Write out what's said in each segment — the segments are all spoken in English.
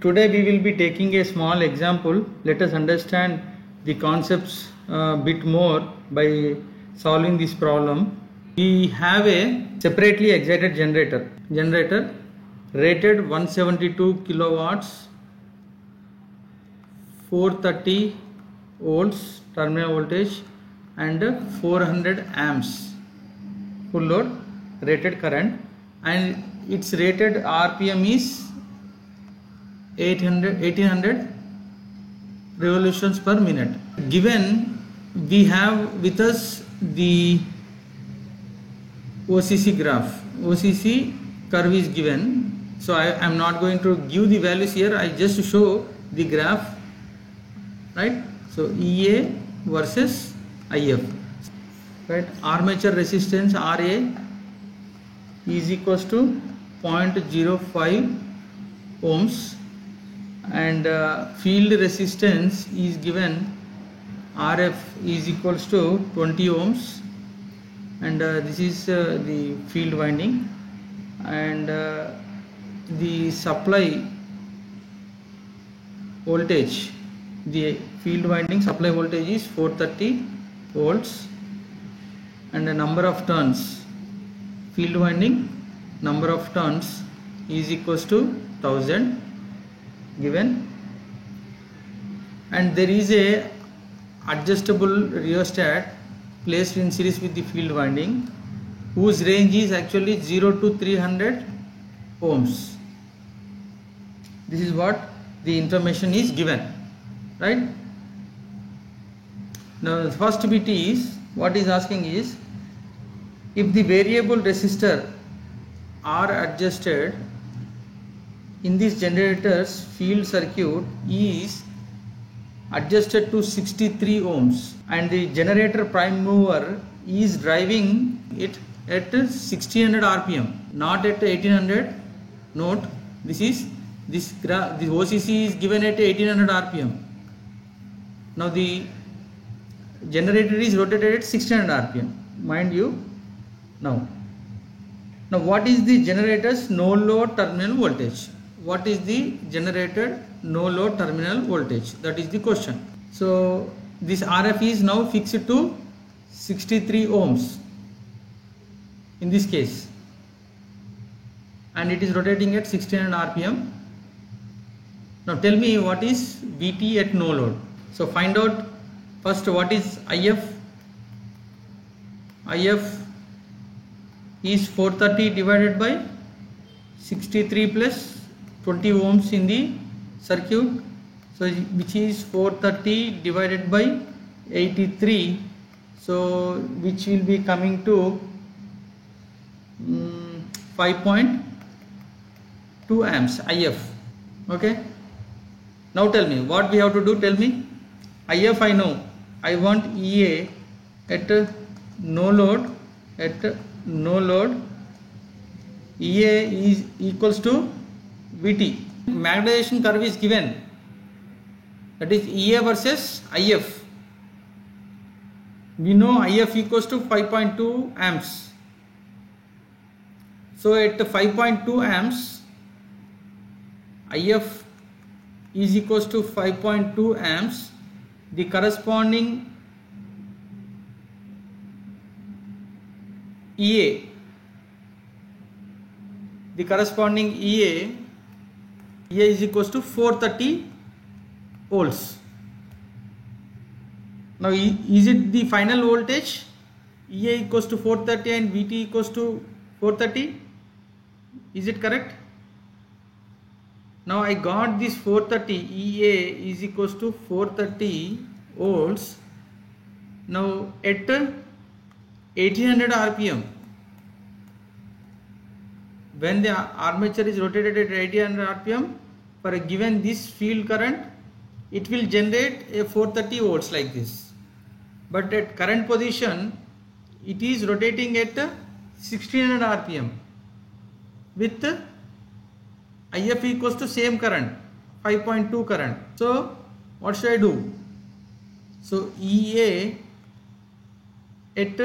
Today we will be taking a small example. Let us understand the concepts a bit more by solving this problem. We have a separately excited generator rated 172 kilowatts, 430 volts terminal voltage and 400 amps full load rated current, and its rated RPM is 1800 revolutions per minute. Given we have with us the OCC graph, OCC curve is given, so I am not going to give the values here, I just show the graph, right? So EA versus IF, right? Armature resistance RA is equals to 0.05 ohms, and field resistance is given RF is equals to 20 ohms, and this is the field winding, and the supply voltage, the field winding supply voltage is 430 volts, and the number of turns, field winding number of turns is equals to 1000 given, and there is a adjustable rheostat placed in series with the field winding whose range is actually 0 to 300 ohms. This is what the information is given, right? Now the first bit is, what is asking is, if the variable resistor are adjusted in this generator's field circuit is adjusted to 63 ohms and the generator prime mover is driving it at 1600 rpm, not at 1800. Note, this OCC is given at 1800 rpm. Now the generator is rotated at 1600 rpm, mind you. Now what is the generator's no load terminal voltage? What is the generated no load terminal voltage? That is the question. So this RF is now fixed to 63 ohms in this case, and it is rotating at 1600 rpm. Now tell me what is VT at no load. So find out first what is IF. IF is 430 divided by 63 plus 20 ohms in the circuit, so which is 430 divided by 83, so which will be coming to 5.2 amps IF. Okay, now tell me what we have to do. Tell me IF, I know, I want EA at no load. At no load, EA is equals to VT. Magnetization curve is given, that is EA versus IF. We know IF equals to 5.2 amps. So at 5.2 amps, IF is equals to 5.2 amps. The corresponding EA, EA is equals to 430 volts. Now is it the final voltage? EA equals to 430 and VT equals to 430. Is it correct? Now I got this 430, EA is equals to 430 volts. Now at 1800 rpm, when the armature is rotated at 1800 rpm for a given this field current, it will generate a 430 volts like this, but at current position it is rotating at 1600 rpm with IF equals to same current, 5.2 current. So what should I do? So EA at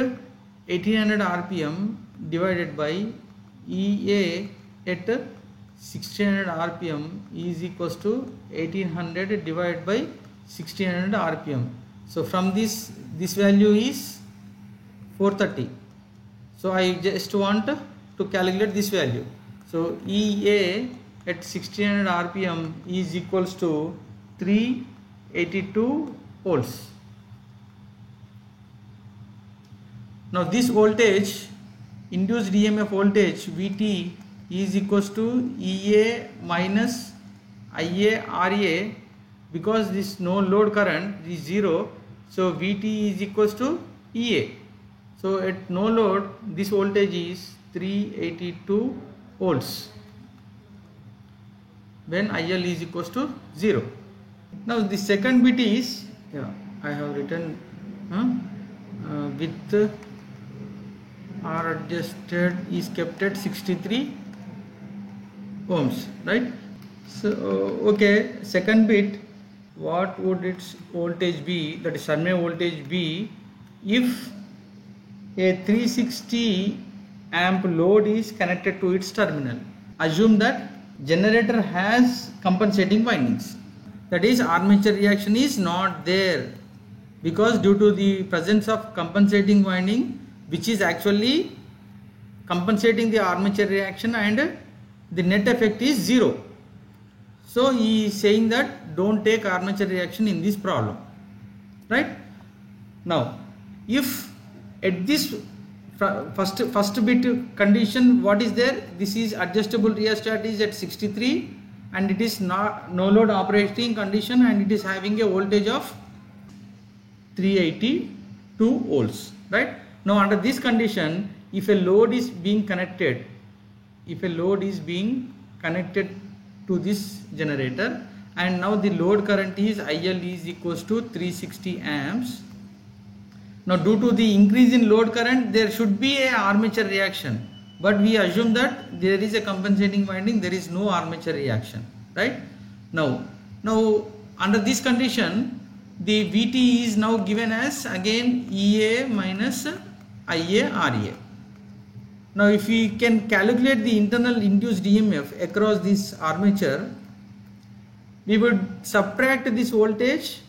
1800 rpm divided by EA at 1600 rpm is equals to 1800 divided by 1600 rpm. So from this value is 430. So I just want to calculate this value. So EA at 1600 rpm is equals to 382 volts. Now this voltage, induced EMF voltage Vt is equals to EA minus IA RA, because this no load current is 0, so Vt is equals to EA. So at no load this voltage is 382 volts when IL is equals to 0. Now the second bit is, I have written with R adjusted is kept at 63 ohms, right? So okay, second bit, what would its voltage be, that is terminal voltage be, if a 360 amp load is connected to its terminal? Assume that generator has compensating windings, that is armature reaction is not there, because due to the presence of compensating winding, which is actually compensating the armature reaction, and the net effect is 0. So he is saying that don't take armature reaction in this problem, right? Now if at this first bit condition, what is there, this is adjustable rheostat is at 63 and it is not no load operating condition, and it is having a voltage of 382 volts, right? Now under this condition, if a load is being connected, to this generator, and now the load current is IL is equals to 360 amps. Now due to the increase in load current, there should be a armature reaction, but we assume that there is a compensating winding, there is no armature reaction, right? Now under this condition, the Vt is now given as again EA minus IA RA. Now if we can calculate the internal induced EMF across this armature, we would subtract this voltage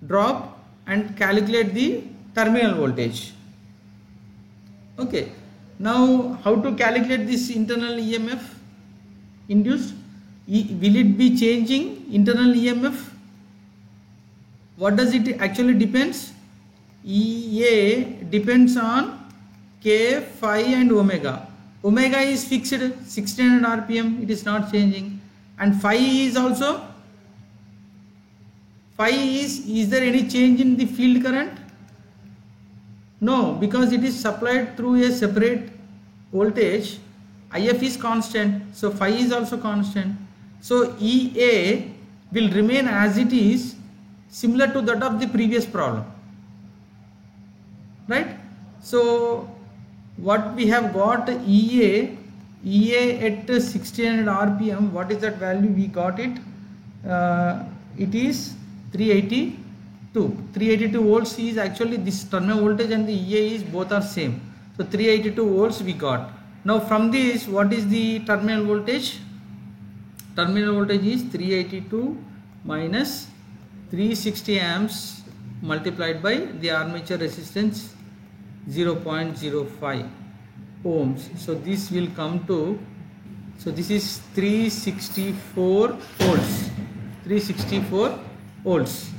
drop and calculate the terminal voltage. Okay, now how to calculate this internal EMF induced? Will it be changing internal EMF? What does it actually depends? EA depends on K, phi and omega. Omega is fixed 1600 rpm, it is not changing, and phi is also, is there any change in the field current? No, because it is supplied through a separate voltage. IF is constant, so phi is also constant. So EA will remain as it is, similar to that of the previous problem, right? So what we have got, EA at 1600 rpm, what is that value? We got it, it is 382 volts is actually this terminal voltage, and the EA is both are same, so 382 volts we got. Now from this, what is the terminal voltage? Terminal voltage is 382 minus 360 amps multiplied by the armature resistance 0.05 ohms. So this will come to, so this is 364 volts, 364 volts,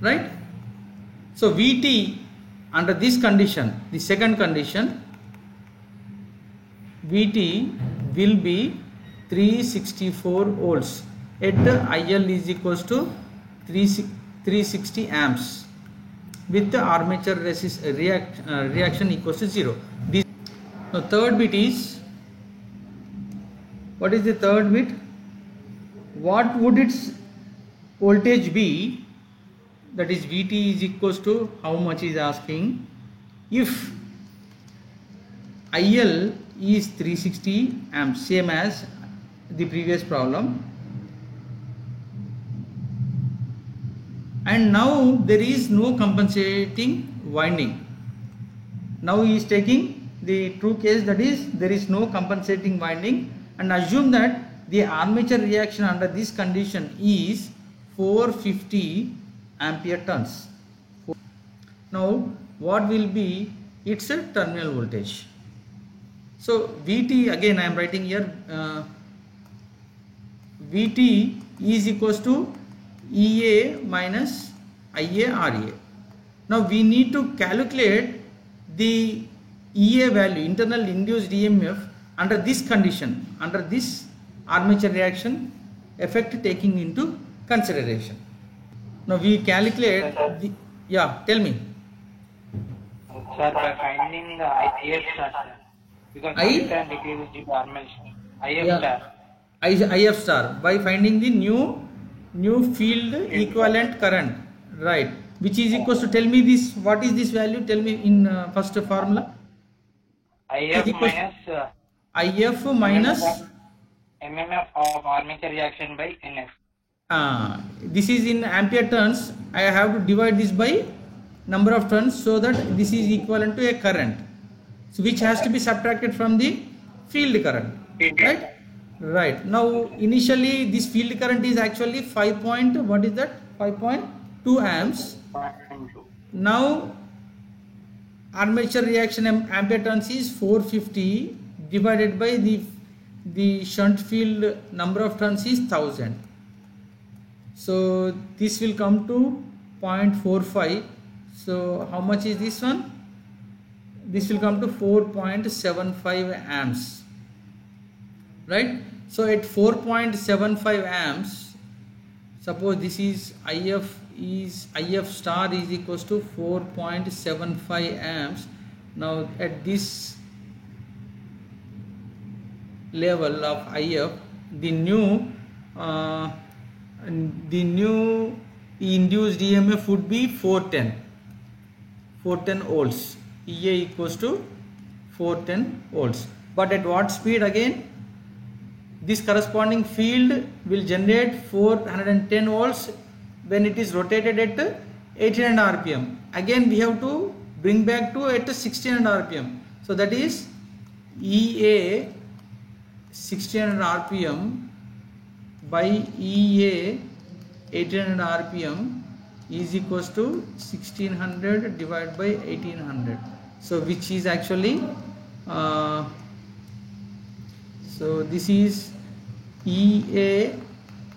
right? So Vt under this condition, the second condition, Vt will be 364 volts at IL is equals to 360 amps with the armature reaction equals to 0. Now third bit is, what is the third bit? What would its voltage be? That is Vt is equals to how much is asking, if IL is 360 amps, same as the previous problem, and now there is no compensating winding. Now he is taking the true case, that is there is no compensating winding, and assume that the armature reaction under this condition is 450 ampere turns. Now what will be its terminal voltage? So Vt, again I am writing here, Vt is equals to Ea minus Ia Ra. Now we need to calculate the Ea value, internal induced EMF, under this condition, under this armature reaction effect taking into consideration. Now we calculate the, yeah, tell me. Sir, by finding the IF star, sir, because IF star decreases due to armature. IF star. IF star, by finding the new field equivalent current, right, which is equals to, tell me this, what is this value, tell me in first formula. IF minus MMF of armature reaction by NF. This is in ampere turns. I have to divide this by number of turns, so that this is equivalent to a current, so which has to be subtracted from the field current, right? Right. Now initially this field current is actually 5.2 amps. Now armature reaction ampere turns is 450 divided by the shunt field number of turns is 1000. So this will come to 0.45. So how much is this one? This will come to 4.75 amps, right? So at 4.75 amps, suppose this is IF star is equals to 4.75 amps. Now at this level of IF, the new induced EMF would be 410 volts. Ea equals to 410 volts. But at what speed? Again, this corresponding field will generate 410 volts when it is rotated at 1800 rpm. Again we have to bring back to at 1600 rpm. So that is Ea 1600 rpm by Ea 1800 rpm is equals to 1600 divided by 1800. So which is actually so this is Ea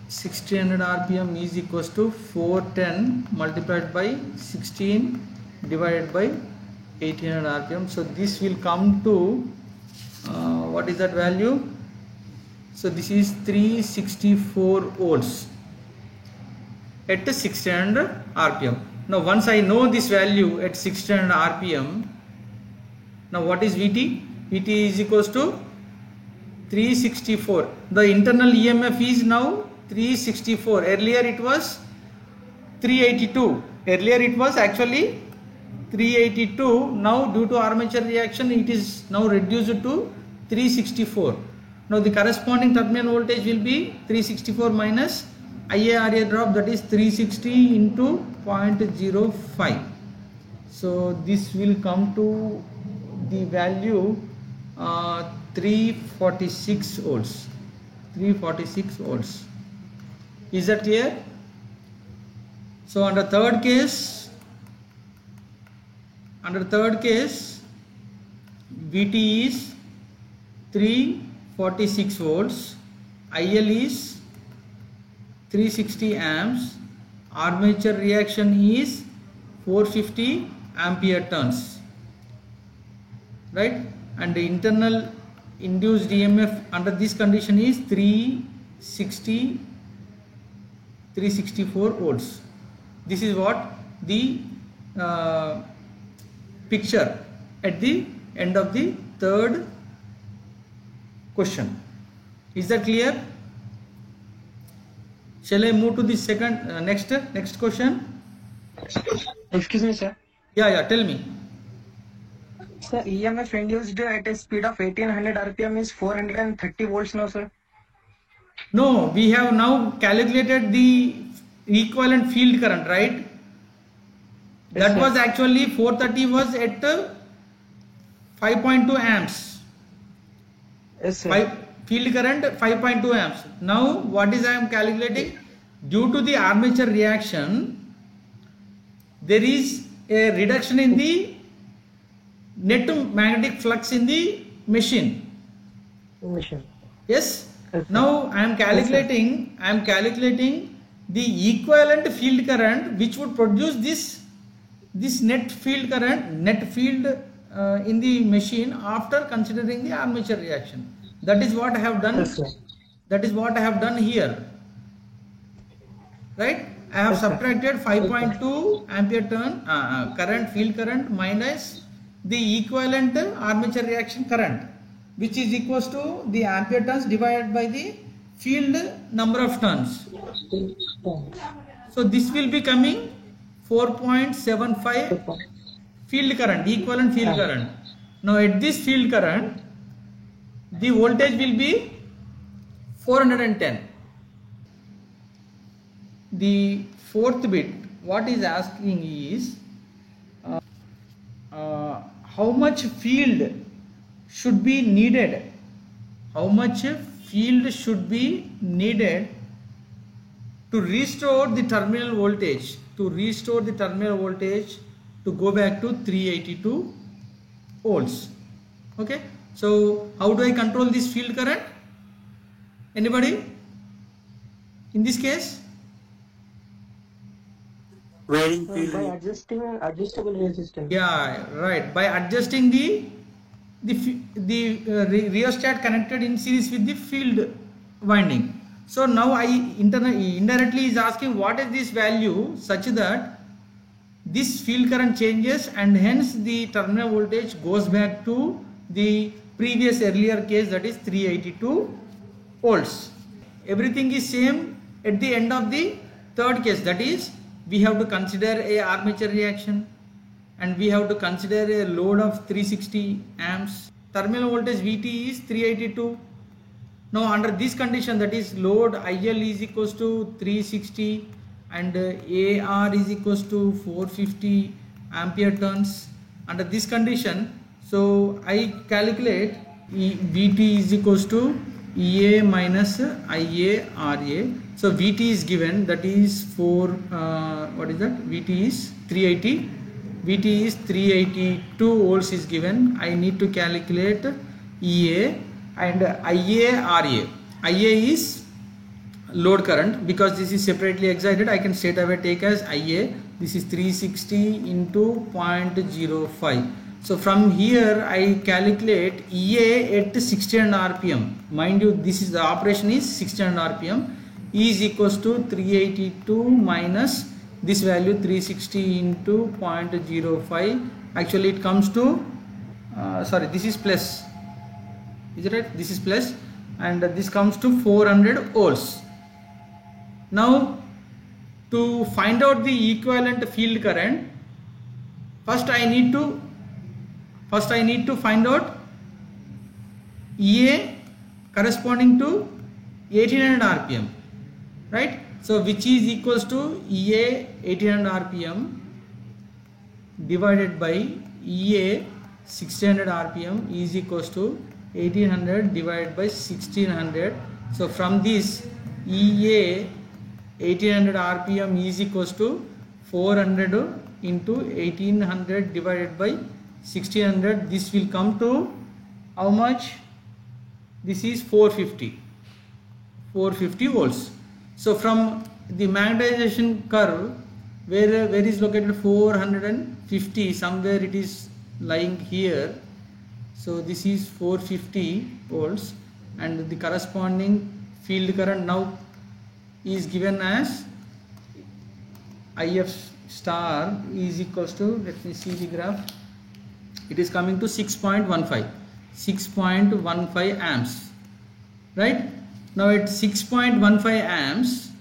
1600 rpm is equals to 410 multiplied by 16 divided by 1800 rpm. So this will come to what is that value? So this is 364 volts at 1600 rpm. Now once I know this value at 1600 rpm, now what is Vt? Vt is equals to 364. The internal EMF is now 364. Earlier it was 382. Earlier it was actually 382. Now due to armature reaction it is now reduced to 364. Now the corresponding terminal voltage will be 364 minus Ia Ra drop, that is 360 into 0.05. So this will come to the value 346 volts. 346 volts. Is that clear? So under third case, Vt is 346 volts, IL is 360 amps, armature reaction is 450 ampere turns, right? And the internal induced EMF under this condition is 364 volts. This is what the picture at the end of the third question. Is that clear? Shall I move to the second next question? Excuse me, sir. Yeah, tell me. Sir, EMF induced at a speed of 1800 rpm is 430 volts now, sir. No, we have now calculated the equivalent field current, right? Yes, that sir. was actually 430 was at 5.2 amps. Yes, sir. field current 5.2 amps. Now what is I am calculating? Due to the armature reaction, there is a reduction in the net magnetic flux in the machine. Yes. Now I am calculating the equivalent field current which would produce this net field in the machine after considering the armature reaction. That is what I have done. That is what I have done here. Right? I have subtracted 5.2 ampere turn current, field current, minus the equivalent armature reaction current, which is equals to the ampere turns divided by the field number of turns. So this will be coming 4.75 field current, equivalent field current. Now at this field current, the voltage will be 410. The fourth bit, what is asking is how much field should be needed? How much field should be needed to restore the terminal voltage? To restore the terminal voltage to go back to 382 volts. Okay. So how do I control this field current? Anybody? In this case? Varying By field. adjusting adjustable resistance. Yeah, right. By adjusting the rheostat connected in series with the field winding. So now I indirectly is asking what is this value such that this field current changes and hence the terminal voltage goes back to the previous earlier case, that is 382 volts. Everything is same at the end of the third case, that is we have to consider a armature reaction and we have to consider a load of 360 amps. Terminal voltage Vt is 382. Now under this condition, that is load IL is equals to 360 and AR is equals to 450 ampere turns. Under this condition, so I calculate Vt is equals to EA minus IA RA. So Vt is given, that is what is that? Vt is 380. Vt is 382 volts is given. I need to calculate EA and IA RA. IA is load current, because this is separately excited. I can straight away take as IA. This is 360 into 0.05. So from here I calculate EA at 1600 RPM. Mind you, this is the operation is 1600 RPM. E is equals to 382 minus this value 360 into 0.05. Actually it comes to sorry, this is plus. Is it right? This is plus and this comes to 400 volts. Now to find out the equivalent field current, first I need to find out EA corresponding to 1800 RPM, right? So which is equals to EA 1800 RPM divided by EA 1600 RPM is equals to 1800 divided by 1600. So from this EA 1800 RPM is equals to 400 into 1800 divided by 1600. This will come to how much? This is 450 volts. So from the magnetization curve, where is located 450, somewhere it is lying here. So this is 450 volts and the corresponding field current now is given as IF star is equals to, let me see the graph, it is coming to 6.15 amps, right? Now at 6.15 amps,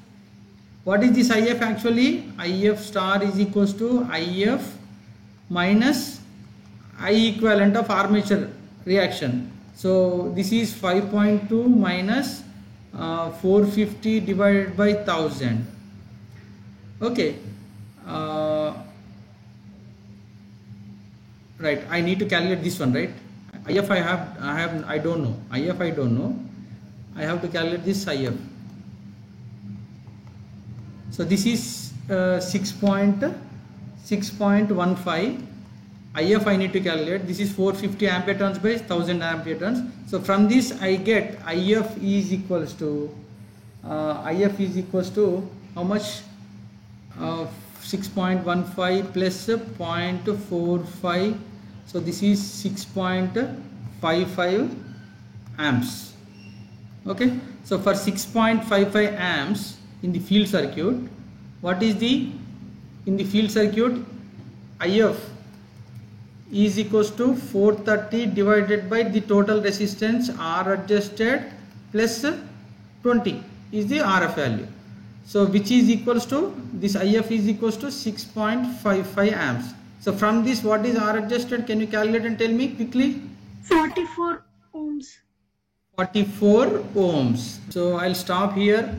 what is this IF actually? IF star is equals to IF minus I equivalent of armature reaction. So this is 5.2 minus 450 divided by 1000. Okay. Right, I need to calculate this one, right? IF I don't know. IF I don't know. I have to calculate this IF. So this is 6.15 IF I need to calculate. This is 450 ampere turns by 1000 ampere turns. So from this I get IF is equals to how much? 6.15 plus 0.45. So this is 6.55 amps. Okay, so for 6.55 amps in the field circuit, what is the in the field circuit? IF is equals to 430 divided by the total resistance R adjusted plus 20 is the RF value. So which is equals to, this IF is equals to 6.55 amps. So from this, what is R adjusted? Can you calculate and tell me quickly? 44 ohms. 44 ohms. So I'll stop here.